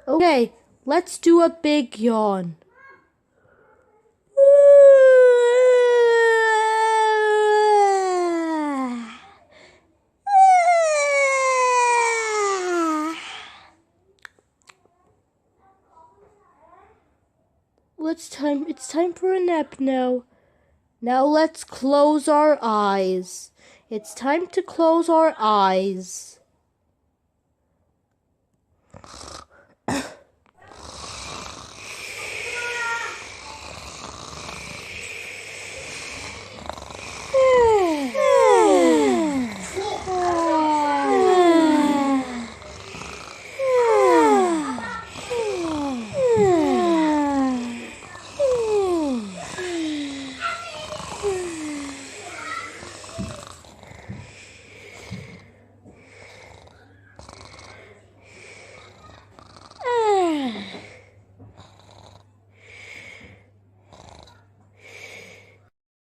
Okay, let's do a big yawn. It's time for a nap now. Now let's close our eyes. It's time to close our eyes.